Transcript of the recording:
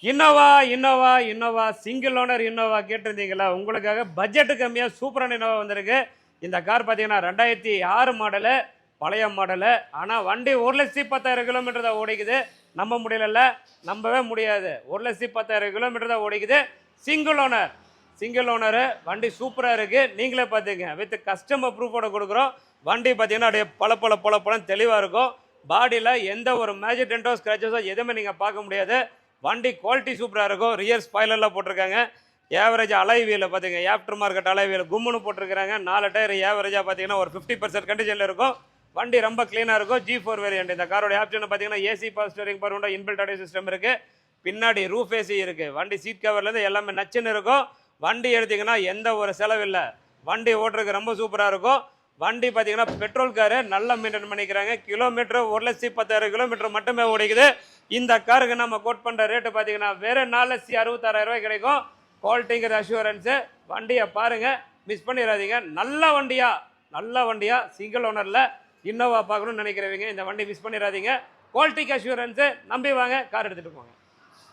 Innova Innova Innova single owner Innova கேட்டிருந்தீங்களா? உங்களுக்காக budget கம்மியாக சூப்பரான இன்னோவா வந்திருக்கு. இந்த கார் பார்த்தீங்கன்னா 2006 மாடலு, பழைய மாடலு. ஆனால் வண்டி 1,10,000 கிலோமீட்டர் தான் ஓடிக்குது. நம்ப முடியல, நம்பவே முடியாது. 1,10,000 கிலோமீட்டர் தான் ஓடிக்குது. Single owner, single owner. வண்டி சூப்பராக இருக்குது. நீங்களே பார்த்துங்க. வித் கஸ்டமர் ப்ரூஃபோட கொடுக்குறோம். வண்டி பார்த்தீங்கன்னா அப்படியே பல தெளிவாக இருக்கும். பாடியில் எந்த ஒரு மேஜர் டென்டோ ஸ்க்ராச்சஸோ எதுவுமே நீங்கள் பார்க்க முடியாது. வண்டி குவாலிட்டி சூப்பராக இருக்கும். ரியர் ஸ்பாய்லர்லாம் போட்டிருக்காங்க. ஏவரேஜ் அலைவியில் பார்த்திங்க, ஆஃப்டர் மார்க்கெட் அலைவியில் கும்முன்னு போட்டிருக்கிறாங்க. 4 டயர் ஏவரேஜாக பார்த்தீங்கன்னா ஒரு 50% கண்டிஷனில் இருக்கும். வண்டி ரொம்ப க்ளீனாக இருக்கும். G4 variant. இந்த காரோட ஆப்ஷன் பார்த்தீங்கன்னா AC power steering power window, inbuilt audio system இருக்குது. பின்னாடி ரூஃப் ஏசி இருக்குது. வண்டி சீட் கவர்லேருந்து எல்லாமே நச்சுன்னு இருக்கும். வண்டி எடுத்திங்கன்னா எந்த ஒரு செலவில்லை. வண்டி ஓட்டுறதுக்கு ரொம்ப சூப்பராக இருக்கும். வண்டி பார்த்தீங்கன்னா பெட்ரோல் காரு, நல்லா மெயின்டைன் பண்ணிக்கிறாங்க. கிலோமீட்டர் 1,10,000 கிலோமீட்டர் மட்டுமே ஓடிக்குது. இந்த காருக்கு நம்ம கோட் பண்ணுற ரேட்டு பார்த்தீங்கன்னா வேறு 4,66,000 கிடைக்கும். குவாலிட்டிங்கிற அஷூரன்ஸு. வண்டியை பாருங்கள், மிஸ் பண்ணிடாதீங்க. நல்ல வண்டியாக சிங்கிள் ஓனரில் இன்னோவா பார்க்கணும்னு நினைக்கிறவங்க இந்த வண்டி மிஸ் பண்ணிடாதீங்க. குவாலிட்டிக்கு அஷூரன்ஸு. நம்பி வாங்க, கார் எடுத்துகிட்டு போங்க.